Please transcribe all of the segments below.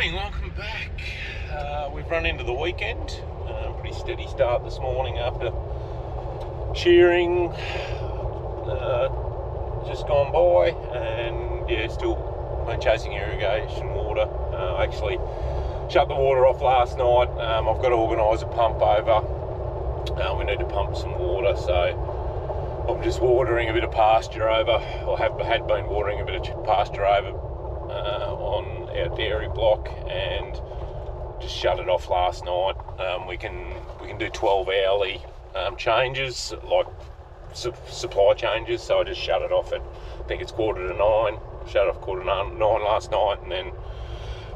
morning, welcome back. We've run into the weekend. Pretty steady start this morning after shearing just gone by, and yeah, still been chasing irrigation water. I actually shut the water off last night. I've got to organise a pump over. We need to pump some water, so I'm just watering a bit of pasture over, or had been watering a bit of pasture over on our dairy block, and just shut it off last night. We can do 12 hourly changes, like supply changes, so I just shut it off at, I think it's 8:45, shut it off 8:45 last night, and then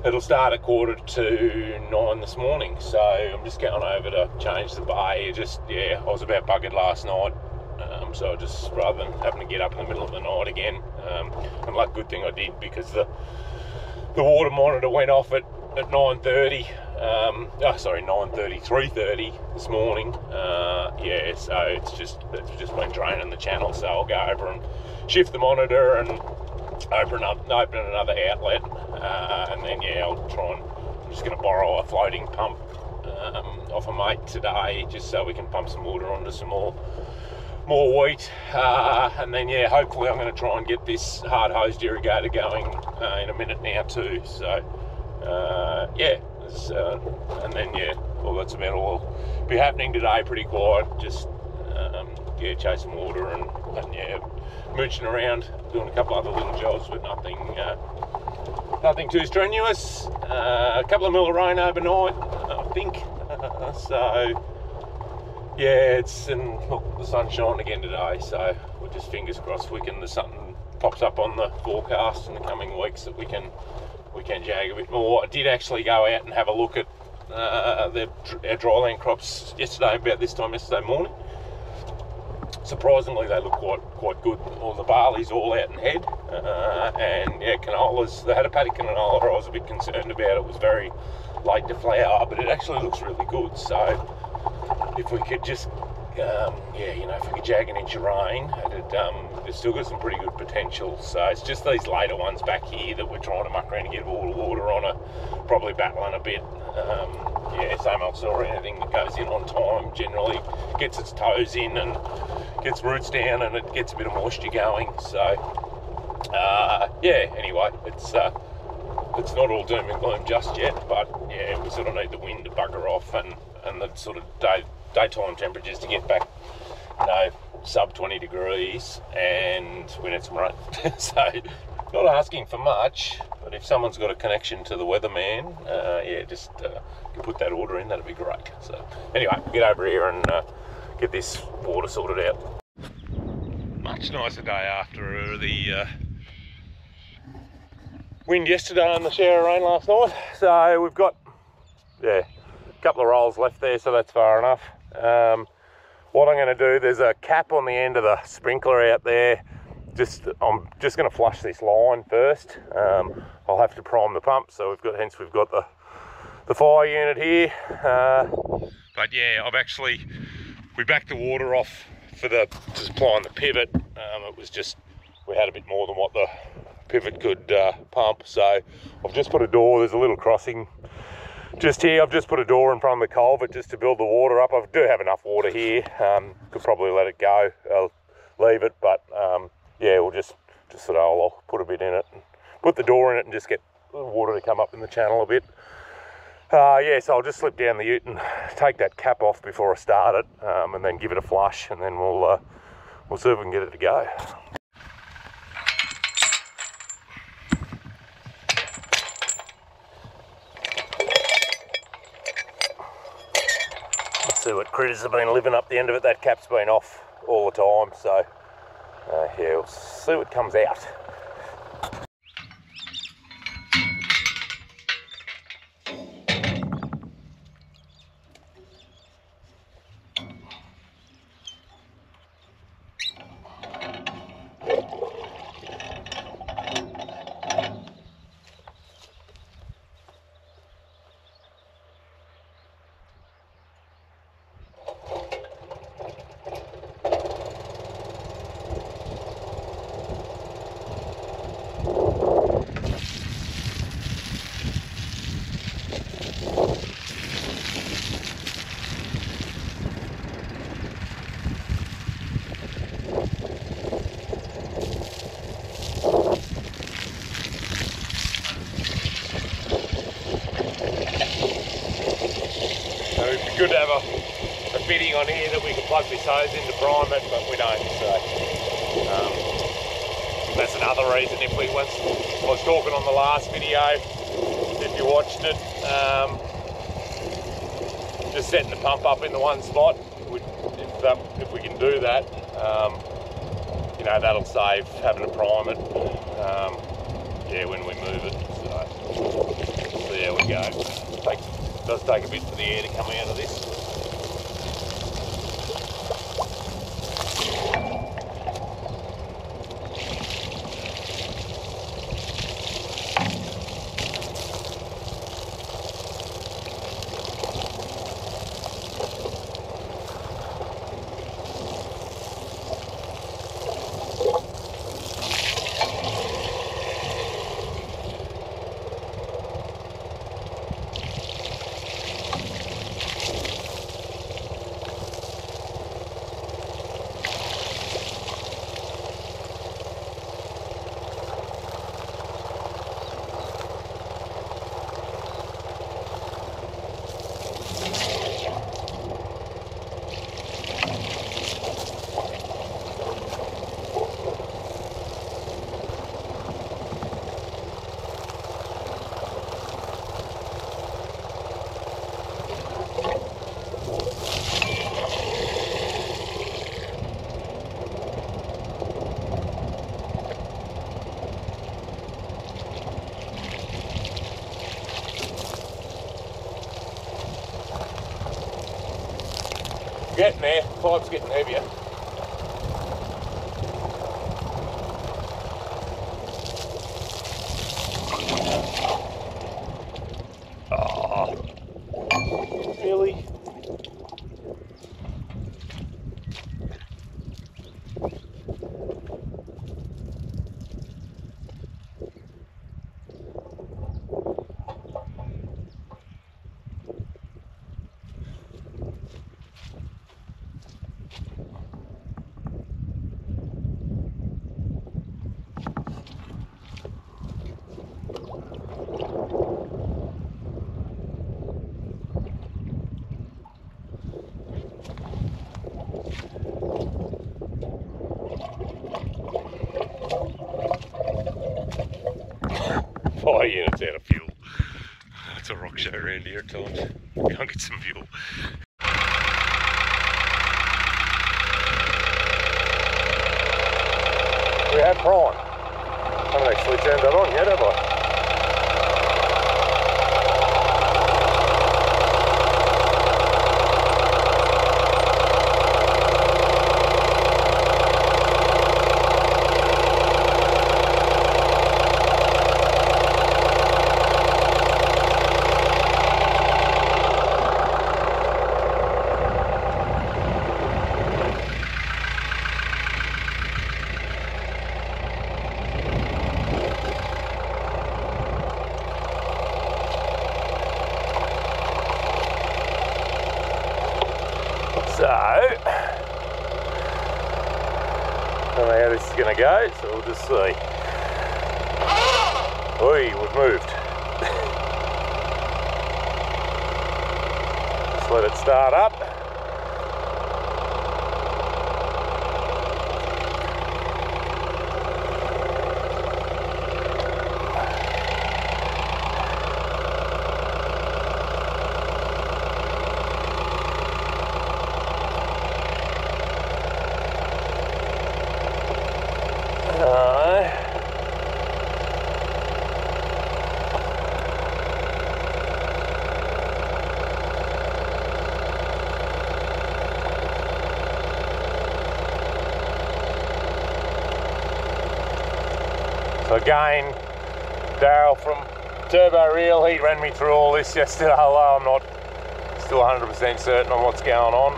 it'll start at 8:45 this morning. So I'm just going over to change the bay. I was about buggered last night, so just rather than having to get up in the middle of the night again, and like, good thing I did, because the water monitor went off at 9:30. 3:30 this morning. So it's just been draining the channel. So I'll go over and shift the monitor and open another outlet, and then I'm just going to borrow a floating pump off a mate today, just so we can pump some water onto some more wheat, and then hopefully I'm going to try and get this hard hosed irrigator going in a minute now too. So and then well, that's about all will be happening today. Pretty quiet, just chasing water and mooching around, doing a couple other little jobs, but nothing too strenuous. A couple of mil of rain overnight, I think. Look, the sun's shining again today, so we're just fingers crossed something pops up on the forecast in the coming weeks that we can jag a bit more. I did actually go out and have a look at our dryland crops about this time yesterday morning. Surprisingly, they look quite good. All the barley's all out and head, and canolas. They had a paddock canola I was a bit concerned about. It was very late to flower, but it actually looks really good. So if we could just, if we could jag an inch of rain, it's still got some pretty good potential. So it's just these later ones back here that we're trying to muck around and get all the water on, probably battling a bit. Same old story. Anything that goes in on time generally gets its toes in and gets roots down, and it gets a bit of moisture going. So anyway, it's not all doom and gloom just yet, but we sort of need the wind to bugger off and the sort of daytime temperatures to get back, sub 20 degrees, and we need some rain. So not asking for much, but if someone's got a connection to the weatherman, just can put that order in, that'd be great. So anyway, get over here and get this water sorted out. Much nicer day after the wind yesterday and the shower of rain last night. So we've got a couple of rolls left there, so that's far enough. What I'm going to do, there's a cap on the end of the sprinkler out there. I'm just going to flush this line first. I'll have to prime the pump, so we've got the fire unit here. We backed the water off to supply on the pivot. It was just, we had a bit more than what the pivot could pump, so I've just put a door. There's a little crossing just here. I've just put a door in front of the culvert just to build the water up. I do have enough water here. Could probably let it go, leave it, but we'll just sort of, I'll put a bit in it and put the door in it and just get the water to come up in the channel a bit. So I'll just slip down the ute and take that cap off before I start it, and then give it a flush, and then we'll see if we can get it to go. Let's see what critters have been living up the end of it. That cap's been off all the time, so we'll see what comes out. It'd be good to have a fitting on here that we can plug this hose in to prime it, but we don't. So that's another reason. If we once I was talking on the last video, if you watched it, just setting the pump up in the one spot. If we can do that, you know, that'll save having to prime it. Yeah, when we move it. So there we go. It does take a bit for the air to come out of this. Getting there, pipe's getting heavier. Oh, really? Fire unit's out of fuel. It's a rock show around here at times. Go and get some fuel. We had prime. I haven't actually turned that on yet, have I? So, I don't know how this is going to go, so we'll just see. Oi, we've moved. Just let it start up. So again, Daryl from Turbo Reel, he ran me through all this yesterday, although I'm not still 100% certain on what's going on.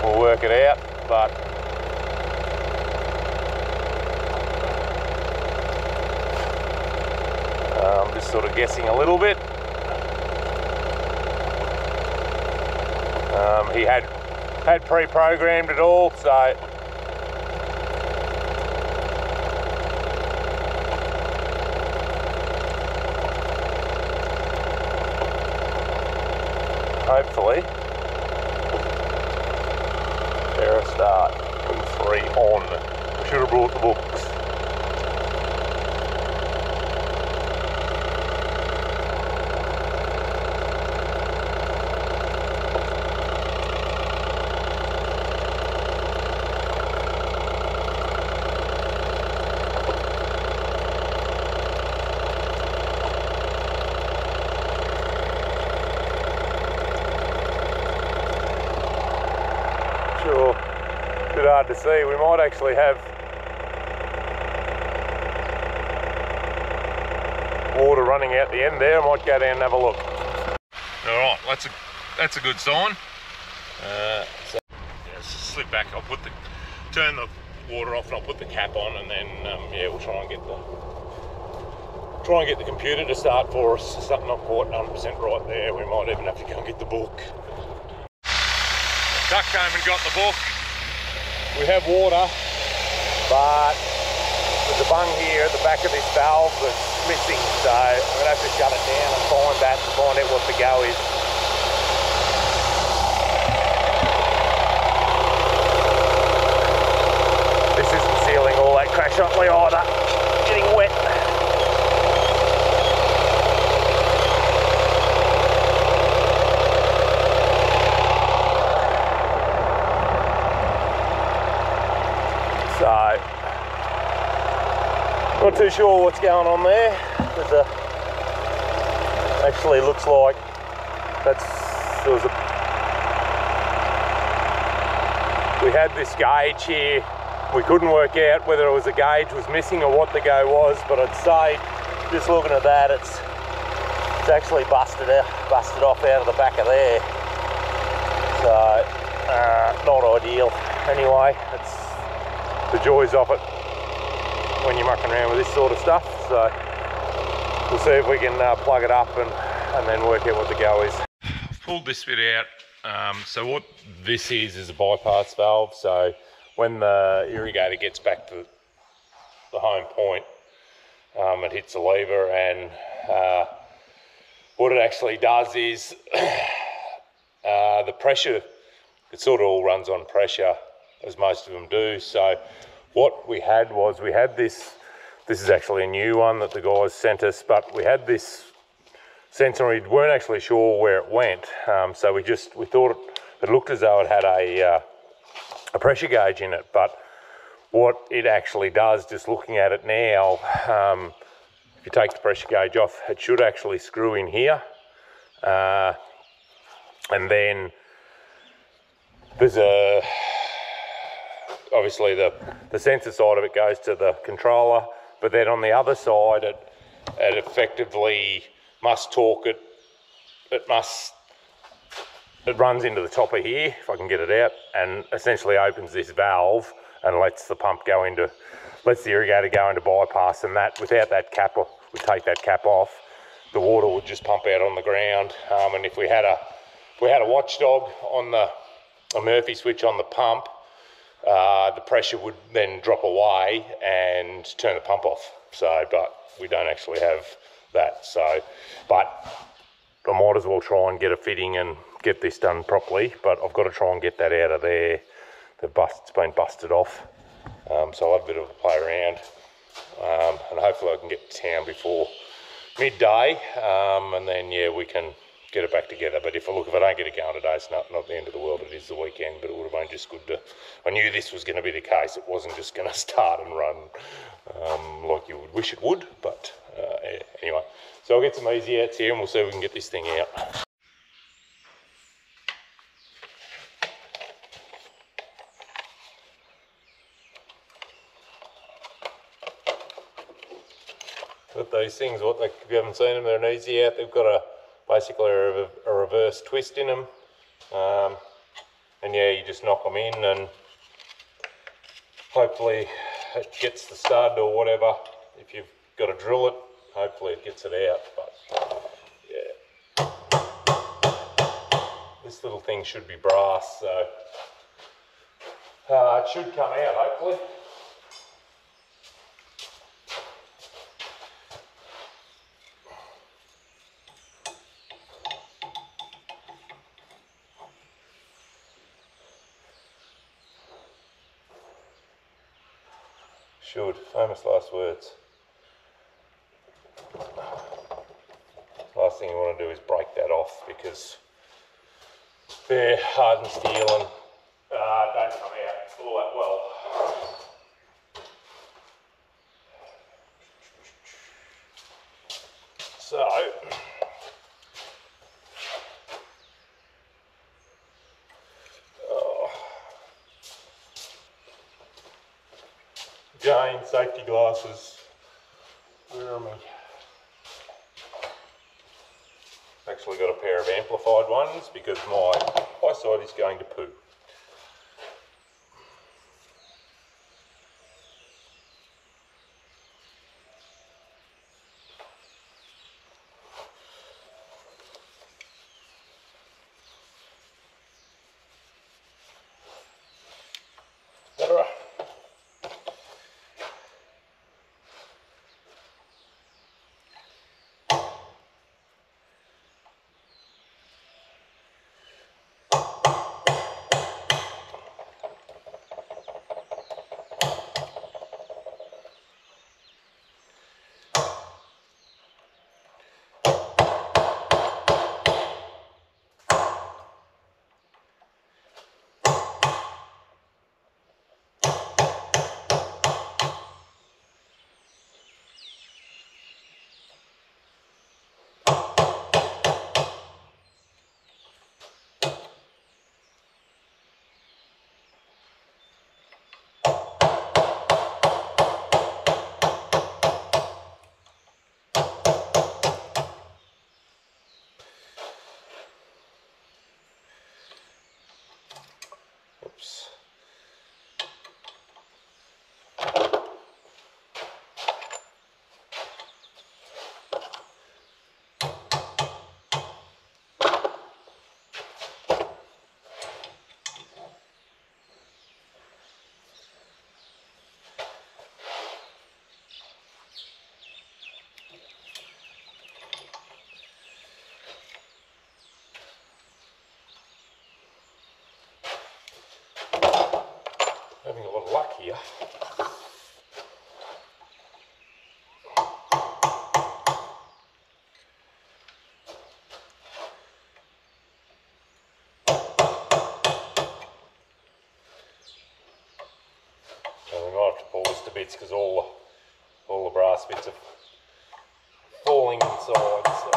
We'll work it out, but I'm just sort of guessing a little bit. He had pre-programmed it all, so hopefully fair a start from 3 on. I should have brought the books. Sure, a bit hard to see. We might actually have water running out the end there. I might go down and have a look. All right, that's a good sign. So yeah, slip back. I'll turn the water off and I'll put the cap on, and then yeah, we'll try and get the computer to start for us. Something not quite 100% right there. We might even have to go and get the book. Duck came and got the book. We have water, but there's a bung here at the back of this valve that's missing, so I'm gonna have to shut it down and find that to find out what the go is. This isn't sealing all that crash hotly either. Getting wet. So, not too sure what's going on there. Actually looks like we had this gauge here. We couldn't work out whether it was a gauge was missing or what the go was, but I'd say, just looking at that, it's actually busted off out of the back of there. So, not ideal. Anyway, it's the joys of it when you're mucking around with this sort of stuff. So we'll see if we can plug it up and then work out what the go is. I've pulled this bit out. So what this is a bypass valve. So when the irrigator gets back to the home point, it hits the lever, and what it actually does is the pressure, it sort of all runs on pressure, as most of them do. So what we had this is actually a new one that the guys sent us, but we had this sensor, we weren't actually sure where it went. So we thought it looked as though it had a pressure gauge in it, but what it actually does, just looking at it now, if you take the pressure gauge off, it should actually screw in here. And then there's obviously the sensor side of it goes to the controller, but then on the other side it effectively must torque it. It runs into the top of here, if I can get it out, and essentially opens this valve and lets the irrigator go into bypass, and that, without that cap, we take that cap off, the water would just pump out on the ground. And if we had a watchdog on a Murphy switch on the pump, the pressure would then drop away and turn the pump off. So, but we don't actually have that. So, but I might as well try and get a fitting and get this done properly, but I've got to try and get that out of there. It's been busted off. So I'll have a bit of a play around, and hopefully I can get to town before midday, and then yeah, we can get it back together. But if I don't get it going today, it's not the end of the world. It is the weekend, but it would have been just good to, I knew this was going to be the case. It wasn't just going to start and run like you would wish it would, but yeah, anyway. So I'll get some easy outs here and we'll see if we can get this thing out. Got these things, if you haven't seen them, they're an easy out. They've got basically a reverse twist in them, and yeah, you just knock them in and hopefully it gets the stud or whatever. If you've got to drill it, hopefully it gets it out. But yeah, this little thing thing should be brass, so it should come out hopefully. Should. Famous last words. Last thing you want to do is break that off because they're hardened steel and don't come out all that well. So, again, safety glasses. Where am I? Actually got a pair of amplified ones because my eyesight is going to poo. Better. Oops. Having a lot of luck here. So we might have to pull this to bits because all the brass bits are falling inside. So.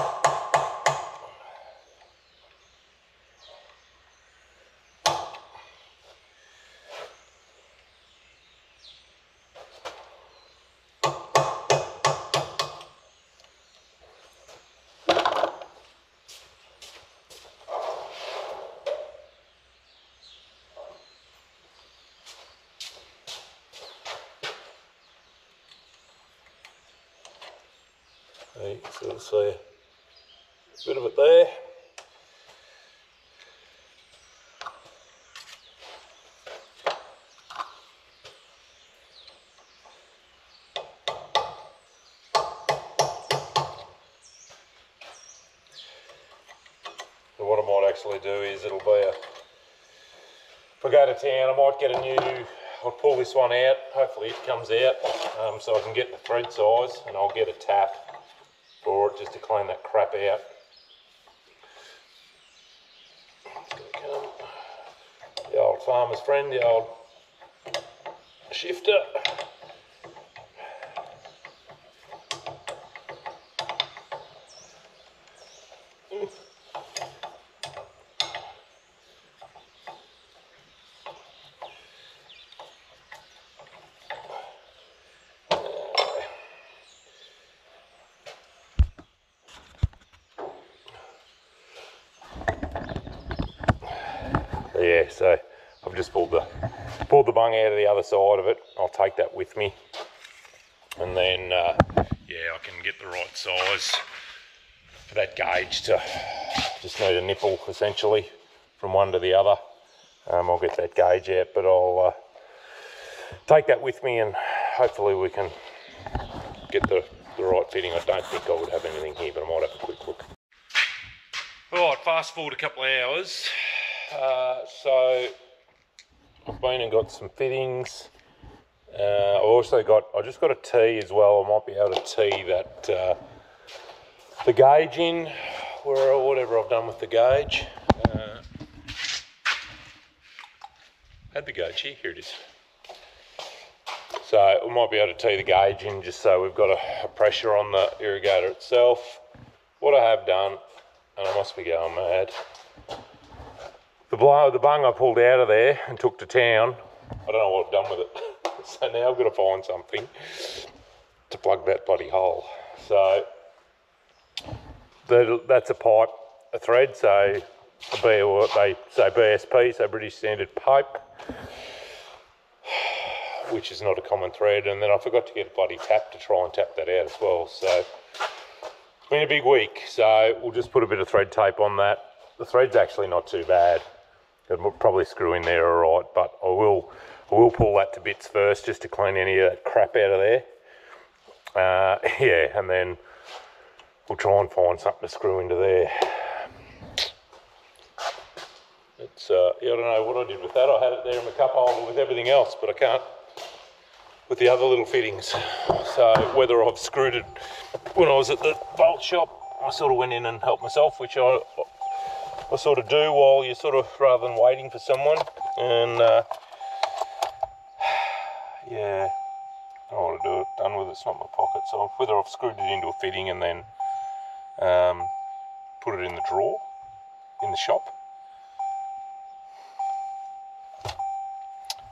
You can sort of see a bit of it there. So what I might actually do is it'll be a, if I go to town I might get a new, I'll pull this one out, hopefully it comes out so I can get the thread size, and I'll get a tap for it just to clean that crap out. It's going to come. The old farmer's friend, the old shifter. Yeah, so I've just pulled the bung out of the other side of it. I'll take that with me, and then yeah, I can get the right size for that gauge to just need a nipple essentially from one to the other. I'll get that gauge out, but I'll take that with me and hopefully we can get the right fitting. I don't think I would have anything here, but I might have a quick look. Alright, fast forward a couple of hours. So I've been and got some fittings. I just got a tee as well. I might be able to tee that the gauge in, whatever I've done with the gauge. Had the gauge here, it is. So we might be able to tee the gauge in just so we've got a pressure on the irrigator itself. What I have done, and I must be going mad, the bung I pulled out of there and took to town, I don't know what I've done with it. So now I've got to find something to plug that bloody hole. So that's a pipe, a thread, so what they say BSP, so British Standard Pipe, which is not a common thread. And then I forgot to get a bloody tap to try and tap that out as well. So it's been a big week. So we'll just put a bit of thread tape on that. The thread's actually not too bad. It'll probably screw in there all right, but I will pull that to bits first just to clean any of that crap out of there. Yeah, and then we'll try and find something to screw into there. It's yeah, I don't know what I did with that. I had it there in my cup holder with everything else, but I can't with the other little fittings. So whether I've screwed it when I was at the bolt shop, I sort of went in and helped myself, which I sort of do while you're sort of, rather than waiting for someone. And yeah, I don't want to do it, done with it, it's not in my pocket. So whether I've screwed it into a fitting and then put it in the drawer in the shop.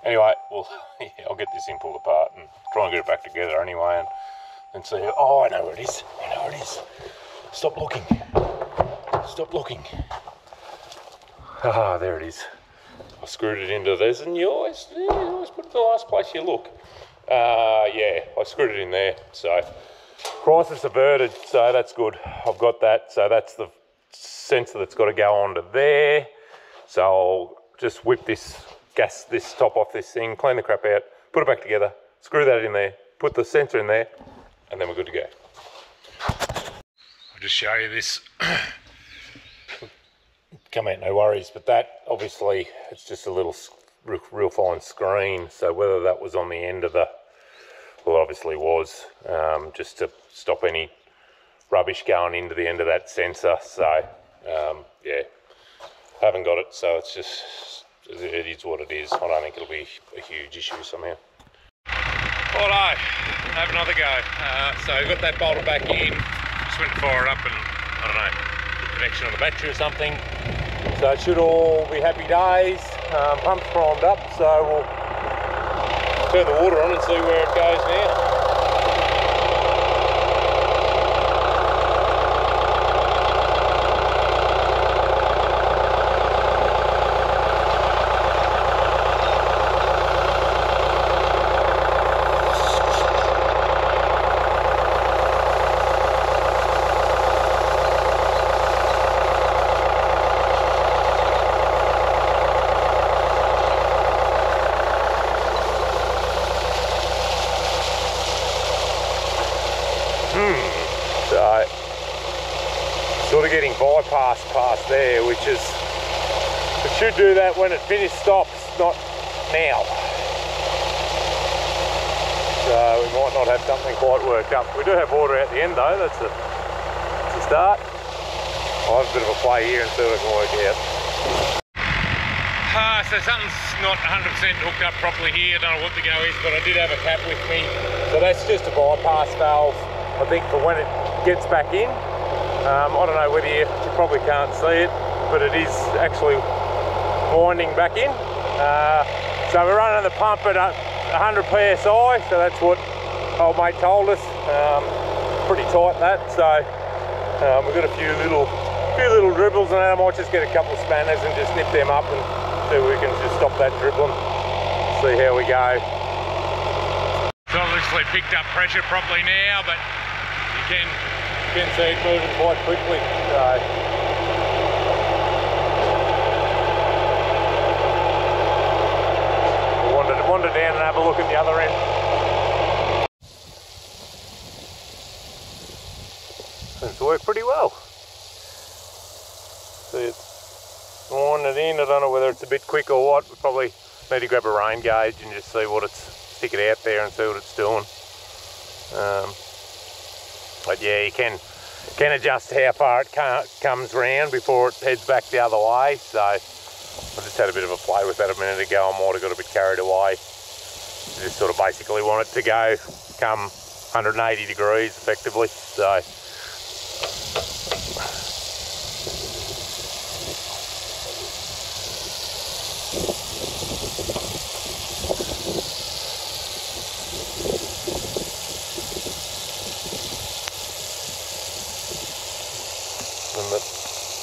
Anyway, well, yeah, I'll get this thing pulled apart and try and get it back together anyway and see. Oh, I know where it is. I know where it is. Stop looking. Stop looking. Ah, there it is. I screwed it into this, and you always put it the last place you look. Yeah, I screwed it in there. So crisis averted. So that's good. I've got that. So that's the sensor that's got to go onto there. So I'll just whip this top off this thing, clean the crap out, put it back together, screw that in there, put the sensor in there, and then we're good to go. I'll just show you this. Come out, no worries, but that obviously it's just a little real fine screen. So whether that was on the end of the, well, it obviously was, just to stop any rubbish going into the end of that sensor. So yeah, haven't got it, so it's just, it is what it is. I don't think it'll be a huge issue somehow. Righto, have another go. So we've got that bolted back in, just went to fire it up and, I don't know, put connection on the battery or something. So it should all be happy days. Pump's primed up, so we'll turn the water on and see where it goes now. So, sort of getting bypassed past there, which is, it should do that when it finished stops, not now. So we might not have something quite worked up. We do have water out the end though, that's a start. I'll have a bit of a play here and see what I can work out. So something's not 100% hooked up properly here. I don't know what the go is, but I did have a cap with me. So that's just a bypass valve, I think, for when it gets back in. I don't know whether you probably can't see it, but it is actually winding back in. So we're running the pump at 100 PSI, so that's what old mate told us. Pretty tight that, so we've got a few little dribbles, and I might just get a couple of spanners and just nip them up and see if we can just stop that dribbling. See how we go. It's obviously picked up pressure properly now, but you can see it moving quite quickly. So wander down and have a look at the other end. Seems to work pretty well. See, it's winding in. I don't know whether it's a bit quick or what. We probably need to grab a rain gauge and just see what it's, stick it out there and see what it's doing. But yeah, you can adjust how far it comes round before it heads back the other way. So I just had a bit of a play with that a minute ago. I might have got a bit carried away. I just sort of basically want it to go come 180 degrees effectively. So and the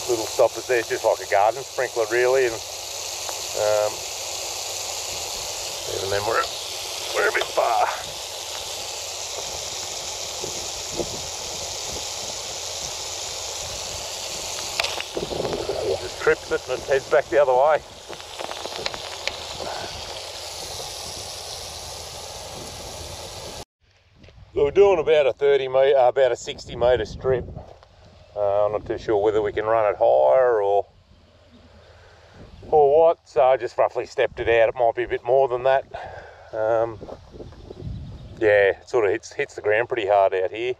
little stoppers there, it's just like a garden sprinkler really, and even then we're a bit far. It just trips it and it heads back the other way. So we're doing about a 60 metre strip. I'm not too sure whether we can run it higher or what, so I just roughly stepped it out. It might be a bit more than that. Yeah, it sort of hits the ground pretty hard out here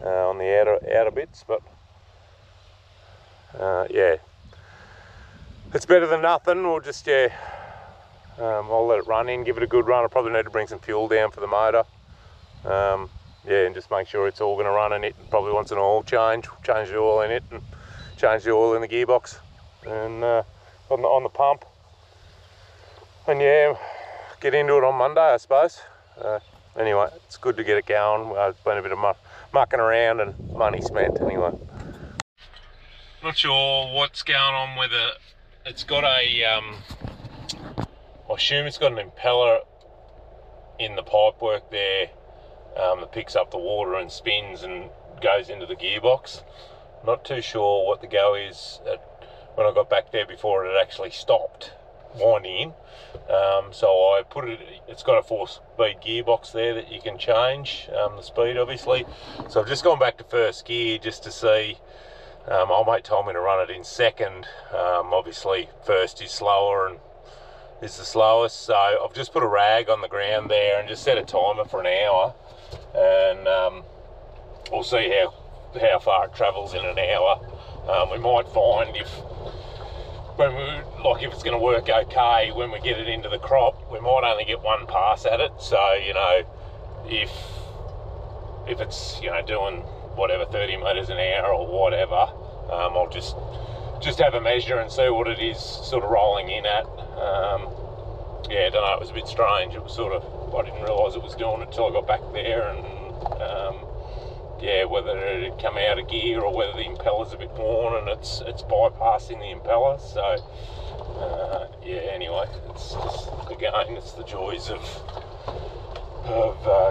on the outer bits, but yeah, it's better than nothing. We'll just, yeah, I'll let it run in, give it a good run. I probably need to bring some fuel down for the motor. Yeah, and just make sure it's all going to run in it. Probably wants an oil change the oil in it, and change the oil in the gearbox and on the pump. And yeah, get into it on Monday, I suppose. Anyway, it's good to get it going. It's been a bit of mucking around and money spent anyway. Not sure what's going on, whether it's got a, I assume it's got an impeller in the pipework there that picks up the water and spins and goes into the gearbox. Not too sure what the go is when I got back there before it had actually stopped winding in. So I put it, it's got a 4-speed gearbox there that you can change the speed obviously. So I've just gone back to first gear just to see. Old mate told me to run it in second. Obviously first is slower and is the slowest, so I've just put a rag on the ground there and just set a timer for an hour, and we'll see how far it travels in an hour. We might find if it's going to work okay when we get it into the crop, we might only get one pass at it. So you know, if it's, you know, doing whatever 30 metres an hour or whatever, I'll just have a measure and see what it is sort of rolling in at. Yeah, I don't know, it was a bit strange. It was sort of, I didn't realise it was doing it until I got back there, and yeah, whether it had come out of gear or whether the impeller's a bit worn and it's bypassing the impeller. So yeah, anyway, it's just, again, it's the joys of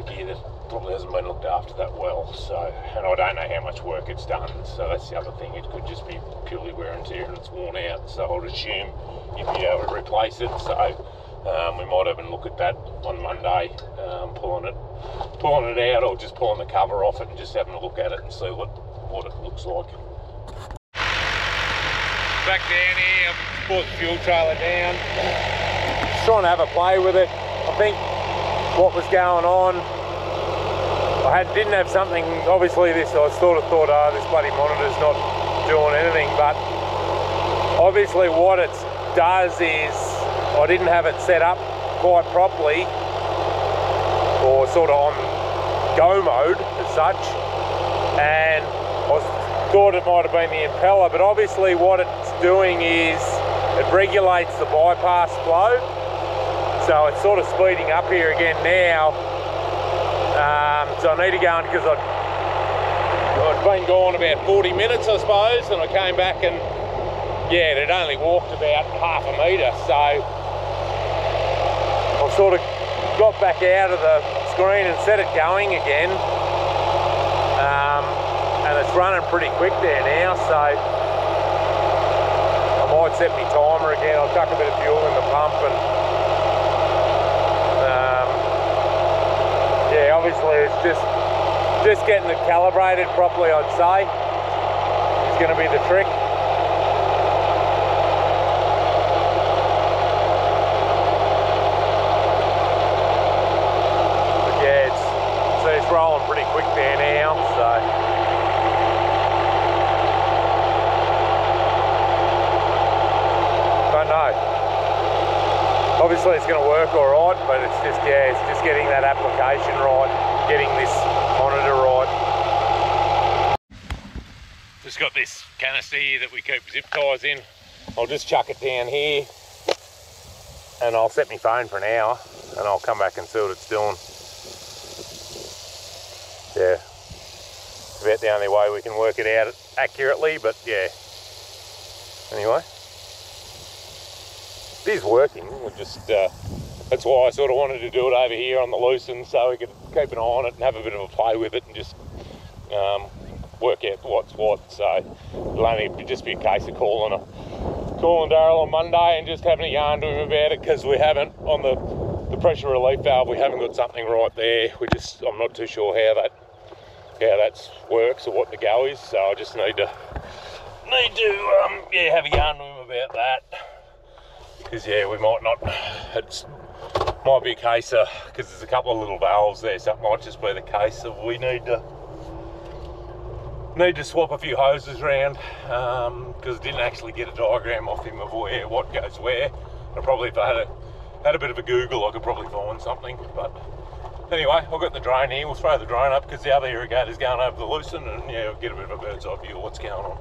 gear that probably hasn't been looked after that well. So, and I don't know how much work it's done, so that's the other thing. It could just be purely wear and tear and it's worn out, so I'd assume you'd be able to replace it. So we might even look at that on Monday, pulling it out, or just pulling the cover off it and just having a look at it and see what it looks like. Back down here, I've brought the fuel trailer down. Just trying to have a play with it. I think what was going on, I didn't have something, obviously this, I sort of thought, oh, this bloody monitor's not doing anything, but obviously what it does is, I didn't have it set up quite properly, or sort of on go mode as such, and I thought it might have been the impeller, but obviously what it's doing is it regulates the bypass flow, so it's sort of speeding up here again now. So I need to go in, because I'd been gone about 40 minutes I suppose, and I came back and yeah, it had only walked about half a metre, so I sort of got back out of the screen and set it going again, and it's running pretty quick there now, so I might set my timer again. I'll chuck a bit of fuel in the pump and obviously it's just getting it calibrated properly, I'd say, is going to be the trick. But yeah, it's rolling pretty quick there now, so. Don't know. Obviously it's going to work all right, but it's just getting that application right, getting this monitor right. Just got this canister here that we keep zip ties in. I'll just chuck it down here and I'll set my phone for an hour and I'll come back and see what it's doing. Yeah, it's about the only way we can work it out accurately, but yeah. Anyway. It is working. We just that's why I sort of wanted to do it over here on the loosen, so we could keep an eye on it and have a bit of a play with it and just work out what's what. So it'll only just be a case of calling Daryl on Monday and just having a yarn to him about it, because we haven't on the pressure relief valve. We haven't got something right there. I'm not too sure how that works or what the go is. So I just need to have a yarn to him about that. Because yeah, we might not, might be a case of, because there's a couple of little valves there, so it might just be the case of we need to swap a few hoses around, because I didn't actually get a diagram off him of what goes where. I probably, if I had a bit of a Google, I could probably find something. But anyway, I've got the drone here. We'll throw the drone up because the other irrigator's going over the loosen, and yeah, we'll get a bit of a bird's eye view of what's going on.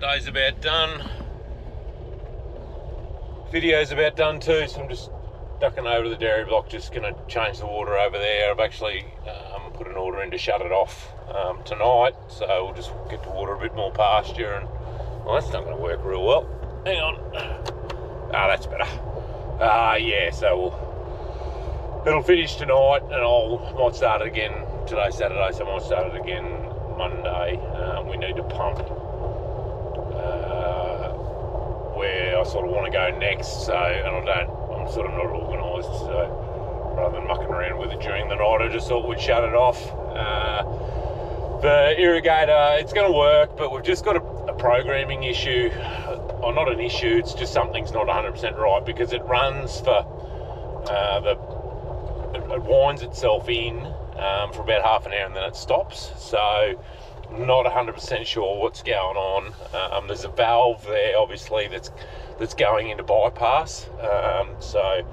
Day's about done. Video's about done too, so I'm just ducking over to the dairy block, just going to change the water over there. I've actually put an order in to shut it off tonight, so we'll just get the water a bit more pasture. And well, that's not going to work real well. Hang on. Ah, that's better. Yeah, so it'll finish tonight, and I might start it again. Today's Saturday, so I might start it again Monday. We need to pump where I sort of want to go next, so, and I'm sort of not organised, so rather than mucking around with it during the night, I just thought we'd shut it off. The irrigator, it's going to work, but we've just got a programming issue, or not an issue, it's just something's not 100% right, because it runs for, it winds itself in for about half an hour and then it stops, so not 100% sure what's going on. There's a valve there, obviously, that's going into bypass. So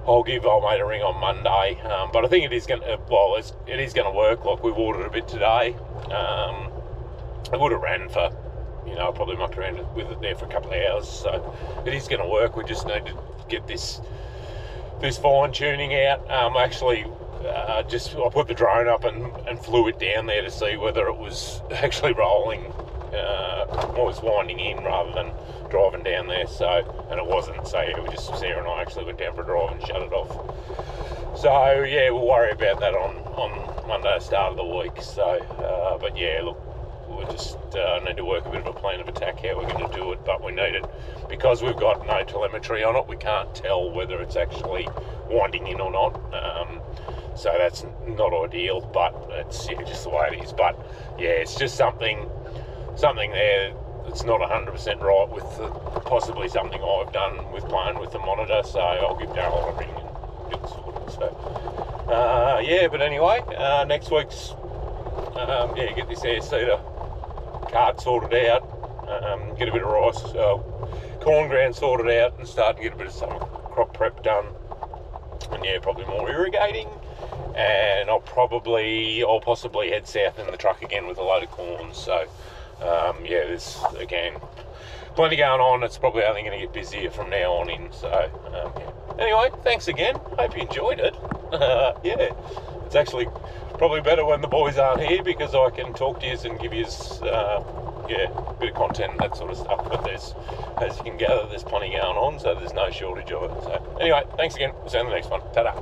I'll give old mate a ring on Monday. But I think it is going to, well, it is going to work. Like, we watered a bit today. It would have ran for, you know, I probably mucked around with it there for a couple of hours. So it is going to work. We just need to get this this fine tuning out. Actually, I put the drone up and flew it down there to see whether it was actually rolling, or was winding in rather than driving down there. So, and it wasn't. So yeah, we just Sarah and I actually went down for a drive and shut it off. So yeah, we'll worry about that on Monday, start of the week. So, but yeah, look, we just need to work a bit of a plan of attack how we're going to do it. But we need it because we've got no telemetry on it. We can't tell whether it's actually winding in or not. So that's not ideal, but it's just the way it is. But yeah, it's just something there that's not 100% right with possibly something I've done with playing with the monitor. So I'll give Darryl a ring and get it sorted. So yeah, but anyway, next week's get this air seeder cart sorted out, get a bit of rice, corn ground sorted out, and start to get a bit of summer crop prep done. And yeah, probably more irrigating, and I'll possibly head south in the truck again with a load of corn. So yeah, there's again plenty going on. It's probably only going to get busier from now on in. So yeah. Anyway, thanks again. Hope you enjoyed it. Yeah, it's actually probably better when the boys aren't here because I can talk to you and give you a bit of content and that sort of stuff. But there's, as you can gather, there's plenty going on, so there's no shortage of it. So anyway, thanks again. We'll see you in the next one. Ta-da.